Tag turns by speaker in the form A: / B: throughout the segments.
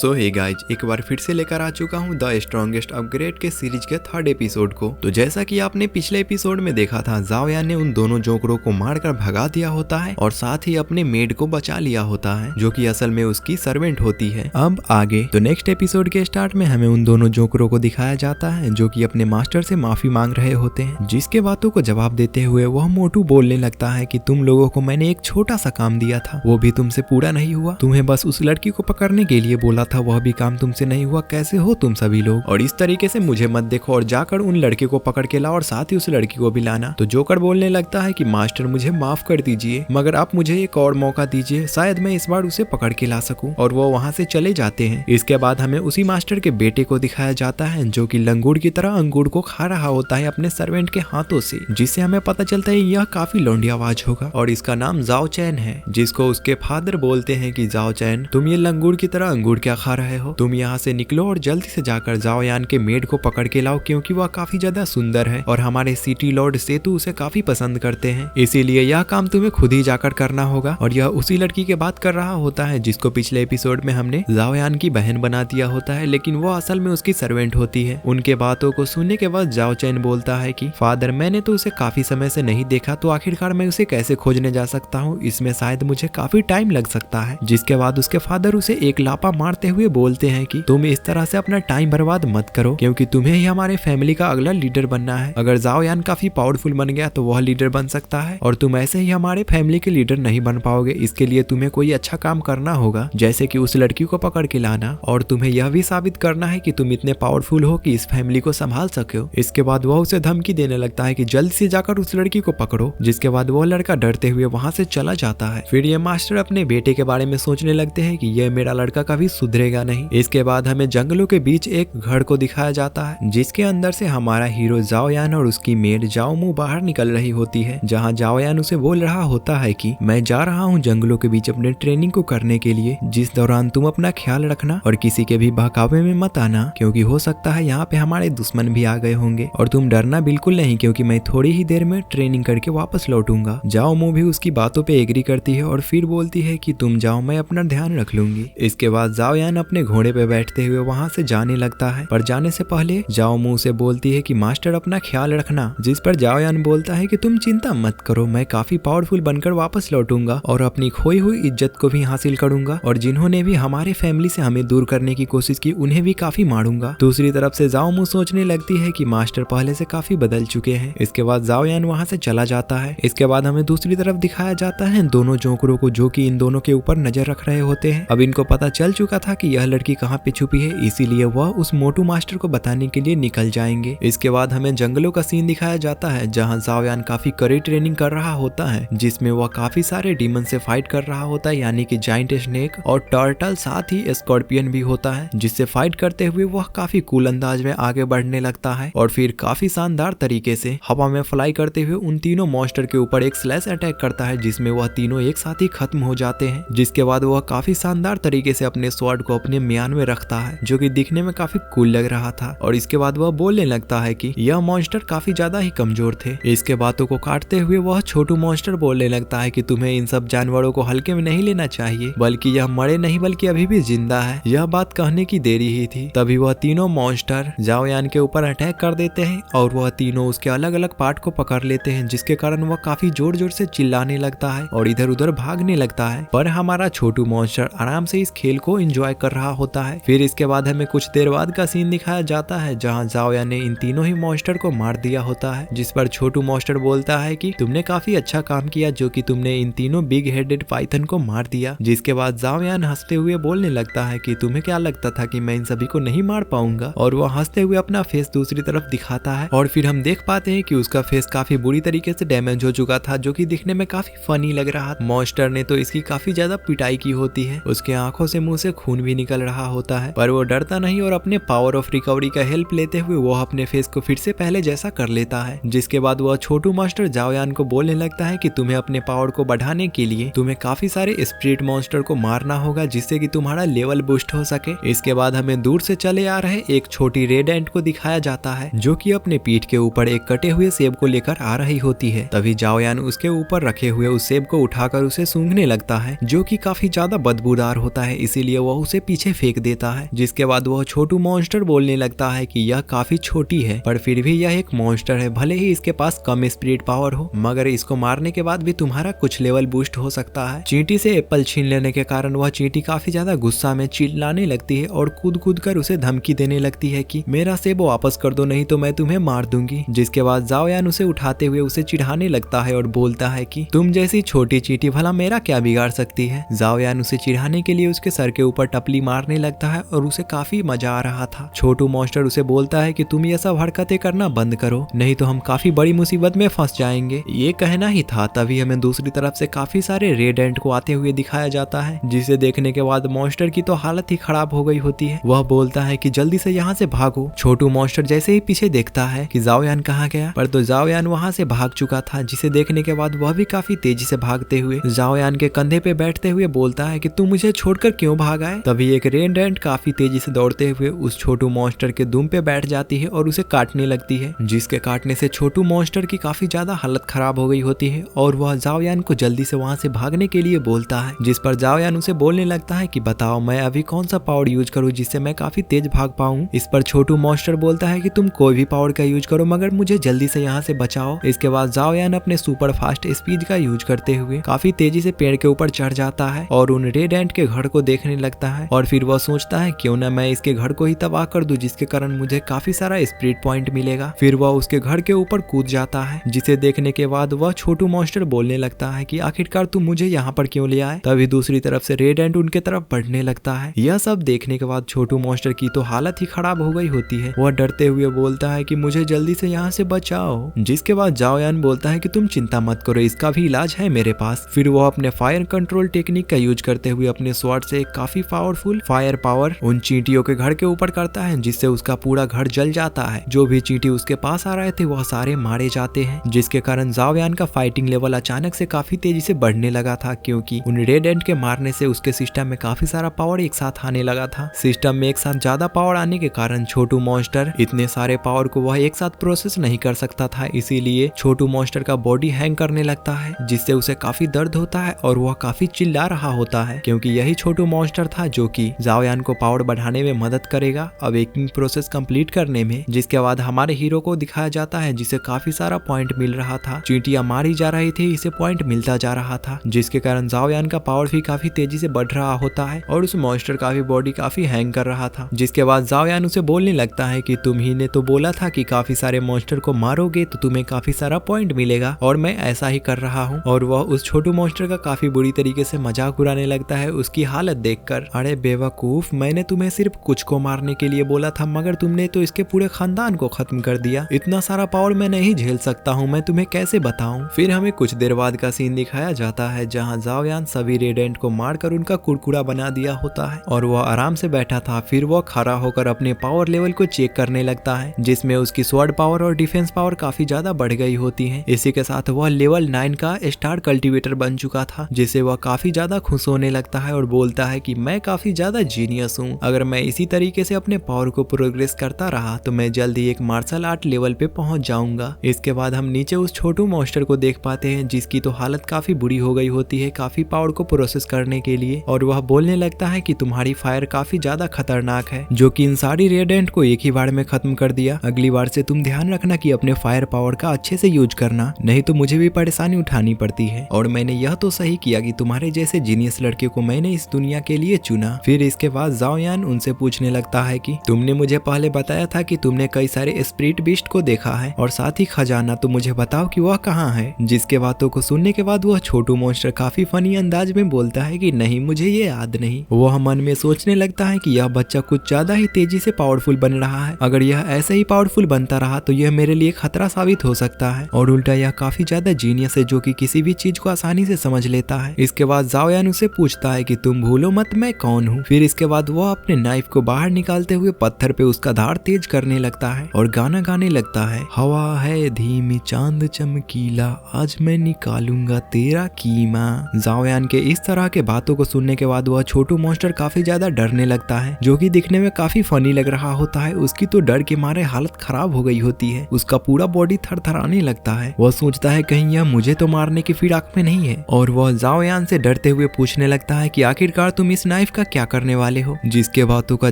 A: सो hey guys, एक बार फिर से लेकर आ चुका हूँ द स्ट्रॉन्गेस्ट अपग्रेड के सीरीज के थर्ड एपिसोड को। तो जैसा कि आपने पिछले एपिसोड में देखा था, जाओ यान ने उन दोनों जोकरों को मारकर भगा दिया होता है और साथ ही अपने मेड को बचा लिया होता है, जो कि असल में उसकी सर्वेंट होती है। अब आगे तो नेक्स्ट एपिसोड के स्टार्ट में हमें उन दोनों जोकरों को दिखाया जाता है जो कि अपने मास्टर से माफी मांग रहे होते हैं, जिसके बातों को जवाब देते हुए वह मोटू बोलने लगता है कि तुम लोगों को मैंने एक छोटा सा काम दिया था, वो भी तुमसे पूरा नहीं हुआ। तुम्हें बस उस लड़की को पकड़ने के लिए बोला था, वह भी काम तुमसे नहीं हुआ। कैसे हो तुम सभी लोग, और इस तरीके से मुझे मत देखो और जाकर उन लड़के को पकड़ के लाओ और साथ ही उस लड़की को भी लाना। तो जोकर बोलने लगता है कि मास्टर मुझे माफ कर दीजिए, मगर आप मुझे एक और मौका दीजिए, शायद मैं इस बार उसे पकड़ के ला सकूं। और वो वहाँ से चले जाते हैं। इसके बाद हमें उसी मास्टर के बेटे को दिखाया जाता है जो कि लंगूर की तरह अंगूर को खा रहा होता है अपने सर्वेंट के हाथों से, जिससे हमें पता चलता है यह काफी लौंडी आवाज होगा और इसका नाम जाओ चैन है, जिसको उसके फादर बोलते हैं कि जाओ चैन, तुम ये लंगूर की तरह अंगूर क्या खा रहे हो, तुम यहाँ से निकलो और जल्दी से जाकर जाओ यान के मेड को पकड़ के लाओ, क्योंकि वह काफी ज्यादा सुंदर है और हमारे सिटी लॉर्ड सेतु उसे काफी पसंद करते हैं, इसीलिए यह काम तुम्हें खुद ही जाकर करना होगा। और यह उसी लड़की की बात कर रहा होता है जिसको पिछले एपिसोड में हमने जाओ यान की बहन बना दिया होता है, लेकिन वो असल में उसकी सर्वेंट होती है। उनके बातों को सुनने के बाद जाओ चैन बोलता है कि फादर, मैंने तो उसे काफी समय से नहीं देखा, तो आखिरकार मैं उसे कैसे खोजने जा सकता हूँ, इसमें शायद मुझे काफी टाइम लग सकता है। जिसके बाद उसके फादर उसे एक लापा मारते हुए बोलते हैं कि तुम इस तरह से अपना टाइम बर्बाद मत करो, क्योंकि तुम्हें ही हमारे फैमिली का अगला लीडर बनना है। अगर जाओ यान काफी पावरफुल बन गया तो वह लीडर बन सकता है और तुम ऐसे ही हमारे फैमिली के लीडर नहीं बन पाओगे। इसके लिए तुम्हें कोई अच्छा काम करना होगा, जैसे कि उस लड़की को पकड़ के लाना, और तुम्हें यह भी साबित करना है कि तुम इतने पावरफुल हो कि इस फैमिली को संभाल सको। इसके बाद वह उसे धमकी देने लगता है कि जल्द से जाकर उस लड़की को पकड़ो। जिसके बाद वह लड़का डरते हुए वहाँ से चला जाता है। फिर ये मास्टर अपने बेटे के बारे में सोचने लगते हैं कि यह मेरा लड़का कभी सुधरेगा नहीं। इसके बाद हमें जंगलों के बीच एक घर को दिखाया जाता है, जिसके अंदर से हमारा हीरो जाओ यान और उसकी मेड जाओ मू बाहर निकल रही होती है, जहाँ जाओ यान उसे बोल रहा होता है कि मैं जा रहा हूँ जंगलों के बीच अपने ट्रेनिंग को करने के लिए, जिस दौरान तुम अपना ख्याल रखना और किसी के भी बहकावे में मत आना, क्योंकि हो सकता है यहाँ पे हमारे दुश्मन भी आ गए होंगे। और तुम डरना बिल्कुल नहीं, क्योंकि मैं थोड़ी ही देर में ट्रेनिंग करके वापस लौटूंगा। जाओ मू भी उसकी बातों पे एग्री करती है और फिर बोलती है कि तुम जाओ, मैं अपना ध्यान रख लूंगी। इसके बाद जाओ यान अपने घोड़े पे बैठते हुए वहाँ से जाने लगता है, पर जाने से पहले जाओ मू से बोलती है कि मास्टर अपना ख्याल रखना। जिस पर जाओ यान बोलता है कि तुम चिंता मत करो, मैं काफी पावरफुल बनकर वापस लौटूंगा और अपनी खोई हुई इज्जत को भी हासिल करूंगा, और जिन्होंने भी हमारे फैमिली से हमें दूर करने की कोशिश की उन्हें भी काफी मारूंगा। दूसरी तरफ से जाओ मू सोचने लगती है कि मास्टर पहले से काफी बदल चुके हैं। इसके बाद जाओ यान वहाँ से चला जाता है। इसके बाद हमें दूसरी तरफ दिखाया जाता है दोनों जोकरों को, जो कि इन दोनों के ऊपर नजर रख रहे होते हैं। अब इनको पता चल चुका था कि यह लड़की कहाँ पे छुपी है, इसीलिए वह उस मोटू मास्टर को बताने के लिए निकल जाएंगे। इसके बाद हमें जंगलों का सीन दिखाया जाता है, जहाँ जाओ यान काफी कड़ी ट्रेनिंग कर रहा होता है, जिसमें वह काफी सारे डीमन से फाइट कर रहा होता है, यानी कि जाइंट स्नेक और टर्टल, साथ ही स्कॉर्पियन भी होता है, जिससे फाइट करते हुए वह काफी कूल अंदाज में आगे बढ़ने लगता है और फिर काफी शानदार तरीके से हवा में फ्लाई करते हुए उन तीनों मॉन्स्टर के ऊपर एक स्लैश अटैक करता है, जिसमें वह तीनों एक साथ ही खत्म हो जाते हैं। जिसके बाद वह काफी शानदार तरीके से अपने स्वॉर्ड को अपने म्यान में रखता है, जो कि दिखने में काफी कूल लग रहा था। और इसके बाद वह बोलने लगता है कि यह मॉन्स्टर काफी ज्यादा ही कमजोर थे। इसके बातों को काटते हुए वह छोटू मॉन्स्टर बोलने लगता है कि तुम्हें इन सब जानवरों को हल्के में नहीं लेना चाहिए, बल्कि यह मरे नहीं बल्कि अभी भी जिंदा है। यह बात कहने की देरी ही थी, तभी वह तीनों मॉन्स्टर जाओ यान के ऊपर अटैक कर देते हैं और वह तीनों उसके अलग अलग पार्ट को पकड़ लेते हैं, जिसके कारण वह काफी जोर जोर से चिल्लाने लगता है और इधर उधर भागने लगता है। पर हमारा छोटू मॉन्स्टर आराम से इस खेल को एंजॉय कर रहा होता है। फिर इसके बाद हमें कुछ देर बाद का सीन दिखाया जाता है, जहाँ जाओ यान ने इन तीनों ही मॉन्स्टर को मार दिया होता है, जिस पर छोटू मॉन्स्टर बोलता है कि तुमने काफी अच्छा काम किया, जो कि तुमने इन तीनों बिग हेडेड पाइथन को मार दिया। जिसके बाद जाओ यान हंसते हुए बोलने लगता है कि तुम्हें क्या लगता था कि मैं इन सभी को नहीं मार पाऊंगा, और वह हंसते हुए अपना फेस दूसरी तरफ दिखाता है और फिर हम देख पाते हैं कि उसका फेस काफी बुरी तरीके से डैमेज हो चुका था, जो कि दिखने में काफी फनी लग रहा। मॉन्स्टर ने तो इसकी काफी ज्यादा पिटाई की होती है, उसके आंखों से मुंह से खून भी निकल रहा होता है, पर वो डरता नहीं और अपने पावर ऑफ रिकवरी का हेल्प लेते हुए वो अपने फेस को फिर से पहले जैसा कर लेता है। जिसके बाद वह छोटू मास्टर जाओ यान को बोलने लगता है कि तुम्हें अपने पावर को बढ़ाने के लिए तुम्हें काफी सारे स्पिरिट मॉन्स्टर को मारना होगा, जिससे कि तुम्हारा लेवल बूस्ट हो सके। इसके बाद हमें दूर से चले आ रहे एक छोटी रेड एंट को दिखाया जाता है, जो कि अपने पीठ के ऊपर एक कटे हुए सेब को लेकर आ रही होती है। तभी जाओ यान उसके ऊपर रखे हुए उस सेब को उठाकर उसे सूंघने लगता है, जो कि काफी ज्यादा बदबूदार होता है, इसीलिए वह उसे उसे पीछे फेंक देता है, जिसके बाद वह छोटू मॉन्स्टर बोलने लगता है कि यह काफी छोटी है पर फिर भी यह एक मॉन्स्टर है, भले ही इसके पास कम स्पिरिट पावर हो मगर इसको मारने के बाद भी तुम्हारा कुछ लेवल बूस्ट हो सकता है। चींटी से एप्पल छीन लेने के कारण वह चींटी काफी ज्यादा गुस्सा में चिल्लाने लगती है और कूद कूद कर उसे धमकी देने लगती है कि मेरा सेब वापस कर दो नहीं तो मैं तुम्हें मार दूंगी। जिसके बाद जाओयान उसे उठाते हुए उसे चिढ़ाने लगता है और बोलता है कि तुम जैसी छोटी चींटी भला मेरा क्या बिगाड़ सकती है। जाओयान उसे चिढ़ाने के लिए उसके सर के ऊपर टपली मारने लगता है और उसे काफी मजा आ रहा था। छोटू मॉन्स्टर उसे बोलता है कि तुम ये सब हरकतें करना बंद करो नहीं तो हम काफी बड़ी मुसीबत में फंस जाएंगे। ये कहना ही था तभी हमें दूसरी तरफ से काफी सारे रेड एंट को आते हुए दिखाया जाता है, जिसे देखने के बाद मॉन्स्टर की तो हालत ही खराब हो गई होती है। वह बोलता है कि जल्दी से यहाँ से भागो। छोटू मॉन्स्टर जैसे ही पीछे देखता है कि जाओयान कहाँ गया, पर तो जाओयान वहाँ से भाग चुका था, जिसे देखने के बाद वह भी काफी तेजी से भागते हुए जाओयान के कंधे पे बैठते हुए बोलता है कि तुम मुझे छोड़कर क्यों भाग आए। तभी एक रेड एंट काफी तेजी से दौड़ते हुए उस छोटू मॉन्स्टर के दुम पे बैठ जाती है और उसे काटने लगती है, जिसके काटने से छोटू मॉन्स्टर की काफी ज्यादा हालत खराब हो गई होती है और वह जाओयान को जल्दी से वहाँ से भागने के लिए बोलता है, जिस पर जाओयान उसे बोलने लगता है कि बताओ मैं अभी कौन सा पावर यूज करूँ जिससे मैं काफी तेज भाग पाऊँ। इस पर छोटू मॉन्स्टर बोलता है कि तुम कोई भी पावर का यूज करो मगर मुझे जल्दी से यहाँ से बचाओ। इसके बाद जाओयान अपने सुपर फास्ट स्पीड का यूज करते हुए काफी तेजी से पेड़ के ऊपर चढ़ जाता है और उन रेड एंट के घर को देखने लगता है और फिर वह सोचता है क्यों ना मैं इसके घर को ही तबाह कर दूं जिसके कारण मुझे काफी सारा स्पिरिट पॉइंट मिलेगा। फिर वह उसके घर के ऊपर कूद जाता है, जिसे देखने के बाद वह छोटू मॉन्स्टर बोलने लगता है कि आखिरकार तुम मुझे यहाँ पर क्यों ले आए। तभी दूसरी तरफ से रेड एंट उनके तरफ बढ़ने लगता है। यह सब देखने के बाद छोटू मॉन्स्टर की तो हालत ही खराब हो गई होती है। वह डरते हुए बोलता है कि मुझे जल्दी से यहाँ से बचाओ, जिसके बाद जाओयान बोलता है कि तुम चिंता मत करो, इसका भी इलाज है मेरे पास। फिर वह अपने फायर कंट्रोल टेक्निक का यूज करते हुए अपने स्वॉर्ड से काफी पावरफुल फायर पावर उन चींटियों के घर के ऊपर करता है, जिससे उसका पूरा घर जल जाता है। जो भी चींटी उसके पास आ रहे थे वह सारे मारे जाते हैं, जिसके कारण जाओयान का फाइटिंग लेवल अचानक से काफी तेजी से बढ़ने लगा था, क्योंकि उन रेड एंट के मारने से उसके सिस्टम में काफी सारा पावर एक साथ आने लगा था। सिस्टम में एक साथ ज्यादा पावर आने के कारण छोटू मॉन्स्टर इतने सारे पावर को वह एक साथ प्रोसेस नहीं कर सकता था, इसीलिए छोटू मॉन्स्टर का बॉडी हैंग करने लगता है, जिससे उसे काफी दर्द होता है और वह काफी चिल्ला रहा होता है, क्योंकि यही छोटू मॉन्स्टर था जो कि जाओयान को पावर बढ़ाने में मदद करेगा अवेकनिंग प्रोसेस कंप्लीट करने में। जिसके बाद हमारे हीरो को दिखाया जाता है जिसे काफी सारा पॉइंट मिल रहा था, चींटियां मारी जा रही थी, इसे पॉइंट मिलता जा रहा था, जिसके कारण जाओयान का पावर भी काफी तेजी से बढ़ रहा होता है और उस मॉन्स्टर का भी बॉडी काफी हैंग कर रहा था। जिसके बाद जाओयान उसे बोलने लगता है कि तुम ही ने तो बोला था कि काफी सारे मॉन्स्टर को मारोगे तो तुम्हें काफी सारा पॉइंट मिलेगा और मैं ऐसा ही कर रहा हूँ। और वह उस छोटू मॉन्स्टर का काफी बुरी तरीके से मजाक उड़ाने लगता है उसकी हालत देखकर। अरे बेवकूफ, मैंने तुम्हें सिर्फ कुछ को मारने के लिए बोला था मगर तुमने तो इसके पूरे खानदान को खत्म कर दिया। इतना सारा पावर मैं नहीं झेल सकता हूँ, मैं तुम्हें कैसे बताऊं। फिर हमें कुछ देर बाद का सीन दिखाया जाता है जहाँ जाओयान सभी रेडेंट को मारकर उनका कुरकुरा बना दिया होता है और वह आराम से बैठा था। फिर वह खड़ा होकर अपने पावर लेवल को चेक करने लगता है, जिसमें उसकी स्वॉर्ड पावर और डिफेंस पावर काफी ज्यादा बढ़ गई होती है। इसी के साथ वह लेवल 9 का स्टार कल्टीवेटर बन चुका था, जिसे वह काफी ज्यादा खुश होने लगता है और बोलता है कि मैं काफी ज्यादा जीनियस हूँ। अगर मैं इसी तरीके से अपने पावर को प्रोग्रेस करता रहा तो मैं जल्द ही एक मार्शल आर्ट लेवल पे पहुंच जाऊंगा। इसके बाद हम नीचे उस छोटू मॉन्स्टर को देख पाते हैं जिसकी तो हालत काफी बुरी हो गई होती है काफी पावर को प्रोसेस करने के लिए, और वह बोलने लगता है कि तुम्हारी फायर काफी ज्यादा खतरनाक है जो कि इन सारी रेडेंट को एक ही बार में खत्म कर दिया। अगली बार से तुम ध्यान रखना कि अपने फायर पावर का अच्छे से यूज करना, नहीं तो मुझे भी परेशानी उठानी पड़ती है। और मैंने यह तो सही किया कि तुम्हारे जैसे जीनियस लड़के को मैंने इस दुनिया के लिए चुना। फिर इसके बाद जाओयान उनसे पूछने लगता है कि तुमने मुझे पहले बताया था कि तुमने कई सारे स्पिरिट बीस्ट को देखा है और साथ ही खजाना, तो मुझे बताओ कि वह कहाँ है। जिसके बातों को सुनने के बाद वह छोटू मॉन्स्टर काफी फनी अंदाज में बोलता है कि नहीं, मुझे ये याद नहीं। वह मन में सोचने लगता है कि यह बच्चा कुछ ज्यादा ही तेजी से पावरफुल बन रहा है, अगर यह ऐसे ही पावरफुल बनता रहा तो यह मेरे लिए खतरा साबित हो सकता है, और उल्टा यह काफी ज्यादा जीनियस है जो कि किसी भी चीज को आसानी से समझ लेता है। इसके बाद जाओयान उसे पूछता है कि तुम भूलो मत मैं कौन हूँ। फिर इसके बाद वह अपने नाइफ को बाहर निकालते हुए पत्थर पे उसका धार तेज करने लगता है और गाना गाने लगता है, हवा है धीमी चांद चमकीला, आज मैं निकालूंगा तेरा कीमा। जाओयान के इस तरह के बातों को सुनने के बाद वह छोटू मॉन्स्टर काफी ज्यादा डरने लगता है, जो कि दिखने में काफी फनी लग रहा होता है। उसकी तो डर के मारे हालत खराब हो गई होती है, उसका पूरा बॉडी थरथराने लगता है। वह सोचता है कहीं यह मुझे तो मारने की फिराक में नहीं है, और वह जाओयान से डरते हुए पूछने लगता है कि आखिरकार तुम इस नाइफ का क्या करने वाले हो। जिसके बातों का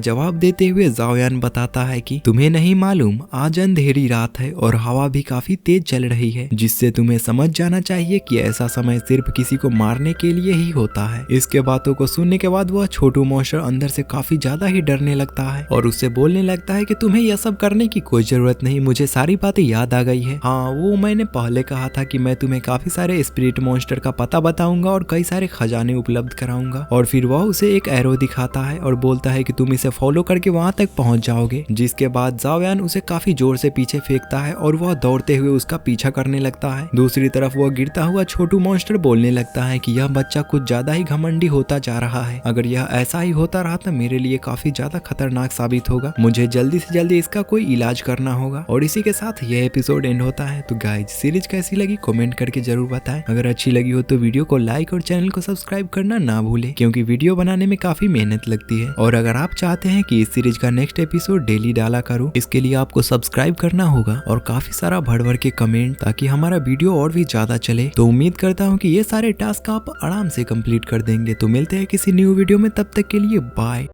A: जवाब देते हुए जाओयान बताता है कि तुम्हें नहीं मालूम, आज अंधेरी रात है और हवा भी काफी तेज चल रही है, जिससे तुम्हें समझ जाना चाहिए कि ऐसा समय सिर्फ किसी को मारने के लिए ही होता है। इसके बातों को सुनने के बाद वह छोटू मॉन्स्टर अंदर से काफी ज्यादा ही डरने लगता है और उससे बोलने लगता है कि तुम्हें यह सब करने की कोई जरूरत नहीं, मुझे सारी बातें याद आ गई है। हाँ, वो मैंने पहले कहा था कि मैं तुम्हें काफी सारे स्पिरिट मॉन्स्टर का पता बताऊंगा और कई सारे खजाने उपलब्ध कराऊंगा। और फिर वह उसे एक एरो दिखाता है और बोलता है कि तुम इसे फॉलो करके वहां तक पहुंच जाओगे। जिसके बाद जाओयान उसे काफी जोर से पीछे फेंकता है और वह दौड़ते हुए उसका पीछा करने लगता है। दूसरी तरफ वह गिरता हुआ छोटू मॉन्स्टर बोलने लगता है कि यह बच्चा कुछ ज्यादा ही घमंडी होता जा रहा है, अगर यह ऐसा ही होता रहा तो मेरे लिए काफी ज्यादा खतरनाक साबित होगा, मुझे जल्दी से जल्दी इसका कोई इलाज करना होगा। और इसी के साथ यह एपिसोड एंड होता है। तो गाइज, सीरीज कैसी लगी कमेंट करके जरूर बताएं। अगर अच्छी लगी हो तो वीडियो को लाइक और चैनल को सब्सक्राइब करना ना भूलें, क्योंकि वीडियो बनाने में काफी मेहनत लगती है। और अगर आप चाहते हैं कि इस सीरीज का नेक्स्ट एपिसोड डेली डाला करूं, इसके लिए आपको सब्सक्राइब करना होगा और काफी सारा भर के कमेंट, ताकि हमारा वीडियो और भी ज्यादा चले। तो उम्मीद करता हूँ कि ये सारे टास्क आप आराम से कंप्लीट कर देंगे। तो मिलते हैं किसी न्यू वीडियो में, तब तक के लिए बाय।